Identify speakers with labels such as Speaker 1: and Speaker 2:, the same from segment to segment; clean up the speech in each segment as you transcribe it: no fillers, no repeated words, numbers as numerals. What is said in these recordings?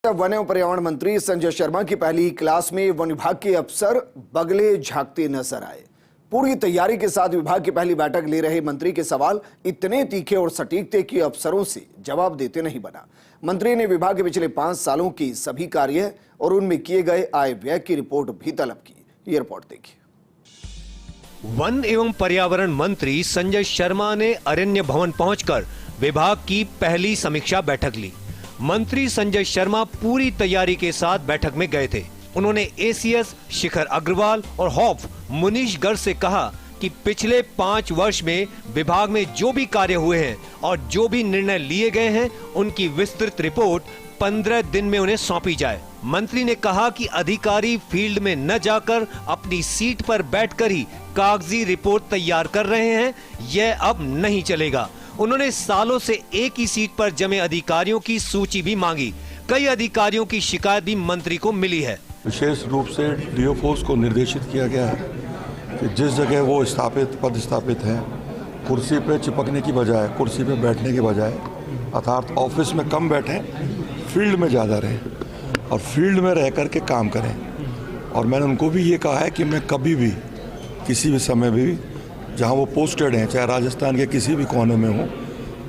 Speaker 1: One एवं पर्यावरण मंत्री संजय शर्मा की पहली क्लास में वन विभाग के अफसर बगले झांकते नजर आए। पूरी तैयारी के साथ विभाग की पहली बैठक ले रहे मंत्री के सवाल इतने तीखे और सटीक थे कि अफसरों से जवाब देते नहीं बना। मंत्री ने विभाग के पिछले 5 सालों की सभी कार्य और उनमें किए गए आय व्यय की रिपोर्ट भी तलब की। ये रिपोर्ट देखिए।
Speaker 2: वन एवं पर्यावरण मंत्री संजय शर्मा ने अरण्य भवन पहुंचकर विभाग की पहली समीक्षा बैठक ली। मंत्री संजय शर्मा पूरी तैयारी के साथ बैठक में गए थे। उन्होंने एसीएस शिखर अग्रवाल और हॉफ मुनीश गर्ग से कहा कि पिछले 5 वर्ष में विभाग में जो भी कार्य हुए हैं और जो भी निर्णय लिए गए हैं उनकी विस्तृत रिपोर्ट 15 दिन में उन्हें सौंपी जाए। मंत्री ने कहा कि अधिकारी फील्ड में न जाकर अपनी सीट पर बैठकर ही कागजी रिपोर्ट तैयार कर रहे हैं, यह अब नहीं चलेगा। उन्होंने सालों से एक ही सीट पर जमे अधिकारियों की सूची भी मांगी। कई अधिकारियों की शिकायत भी मंत्री को मिली है।
Speaker 3: विशेष रूप से डीओफोस को निर्देशित किया गया है कि जिस जगह वो पद स्थापित हैं, कुर्सी पे चिपकने की बजाय, कुर्सी पे बैठने की बजाय, अर्थात ऑफिस में कम बैठें, फील्ड में ज़्यादा रहें और फील्ड में रह कर के काम करें। और मैंने उनको भी ये कहा है कि मैं कभी भी किसी भी समय भी जहाँ वो पोस्टेड हैं, चाहे राजस्थान के किसी भी कोने में हो,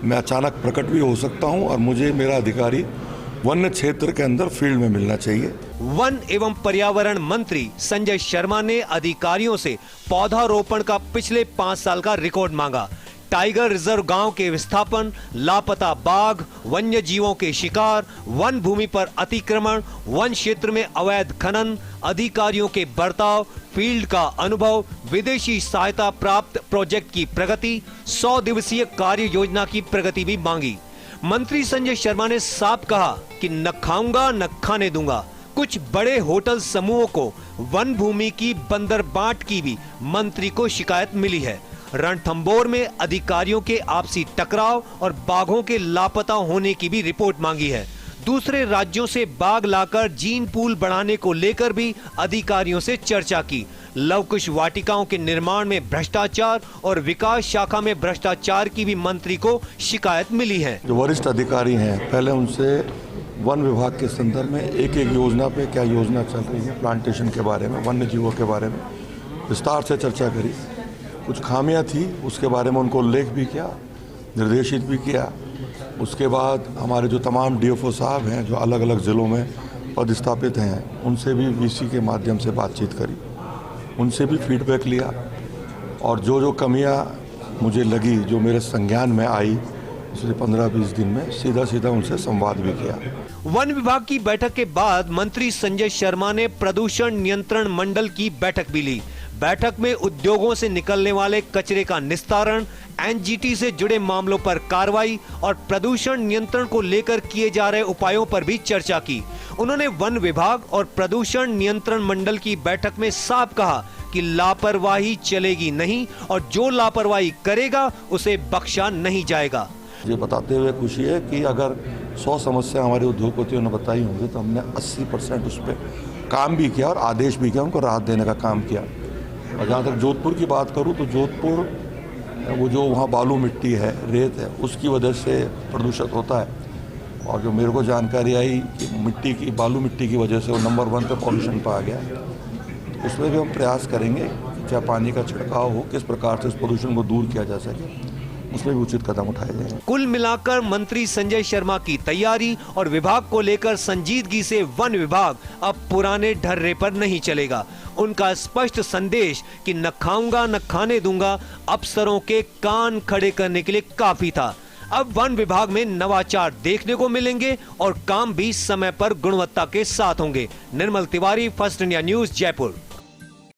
Speaker 3: मैं अचानक प्रकट भी हो सकता हूँ और मुझे मेरा अधिकारी वन्य क्षेत्र के अंदर फील्ड में मिलना चाहिए।
Speaker 2: वन एवं पर्यावरण मंत्री संजय शर्मा ने अधिकारियों से पौधारोपण का पिछले 5 साल का रिकॉर्ड मांगा। टाइगर रिजर्व गांव के विस्थापन, लापता बाघ, वन्य जीवों के शिकार, वन भूमि पर अतिक्रमण, वन क्षेत्र में अवैध खनन, अधिकारियों के बर्ताव, फील्ड का अनुभव, विदेशी सहायता प्राप्त प्रोजेक्ट की प्रगति, 100 दिवसीय कार्य योजना की प्रगति भी मांगी। मंत्री संजय शर्मा ने साफ कहा कि न खाऊंगा न खाने दूंगा। कुछ बड़े होटल समूहों को वन भूमि की बंदरबाट की भी मंत्री को शिकायत मिली है। रणथंभौर में अधिकारियों के आपसी टकराव और बाघों के लापता होने की भी रिपोर्ट मांगी है। दूसरे राज्यों से बाघ लाकर जीन पूल बढ़ाने को लेकर भी अधिकारियों से चर्चा की। लवकुश वाटिकाओं के निर्माण में भ्रष्टाचार और विकास शाखा में भ्रष्टाचार की भी मंत्री को शिकायत मिली है।
Speaker 3: जो वरिष्ठ अधिकारी हैं, पहले उनसे वन विभाग के संदर्भ में एक योजना पे क्या योजना चल रही है, प्लांटेशन के बारे में, वन्य जीवों के बारे में विस्तार से चर्चा करी। कुछ खामियां थी, उसके बारे में उनको उल्लेख भी किया, निर्देशित भी किया। उसके बाद हमारे जो तमाम डीएफओ साहब हैं जो अलग अलग ज़िलों में पदस्थापित हैं, उनसे भी वीसी के माध्यम से बातचीत करी, उनसे भी फीडबैक लिया और जो कमियां मुझे लगी, जो मेरे संज्ञान में आई, पिछले 15-20 दिन में सीधा उनसे संवाद भी किया।
Speaker 2: वन विभाग की बैठक के बाद मंत्री संजय शर्मा ने प्रदूषण नियंत्रण मंडल की बैठक भी ली। बैठक में उद्योगों से निकलने वाले कचरे का निस्तारण, एनजीटी से जुड़े मामलों पर कार्रवाई और प्रदूषण नियंत्रण को लेकर किए जा रहे उपायों पर भी चर्चा की। उन्होंने वन विभाग और प्रदूषण नियंत्रण मंडल की बैठक में साफ कहा कि लापरवाही चलेगी नहीं और जो लापरवाही करेगा उसे बख्शा नहीं जाएगा।
Speaker 3: ये बताते हुए खुशी है कि अगर 100 समस्या हमारे उद्योगपतियों ने बताई होंगी तो हमने 80% उस पर काम भी किया और आदेश भी किया, उनको राहत देने का काम किया। और जहाँ तक जोधपुर की बात करूँ तो जोधपुर वो जो वहाँ बालू मिट्टी है, रेत है, उसकी वजह से प्रदूषित होता है। और जो मेरे को जानकारी आई कि बालू मिट्टी की वजह से वो नंबर 1 पे पॉल्यूशन पर आ गया। तो उसमें भी हम प्रयास करेंगे कि चाहे पानी का छिड़काव हो, किस प्रकार से उस प्रदूषण को दूर किया जा सके, उसमें भी उचित कदम उठाए जाएंगे।
Speaker 2: कुल मिलाकर मंत्री संजय शर्मा की तैयारी और विभाग को लेकर संजीदगी से वन विभाग अब पुराने ढर्रे पर नहीं चलेगा। उनका स्पष्ट संदेश कि न खाऊंगा न खाने दूंगा अफसरों के कान खड़े करने के लिए काफी था। अब वन विभाग में नवाचार देखने को मिलेंगे और काम भी समय पर गुणवत्ता के साथ होंगे। Nirmal Tiwari, first India news, Jaipur.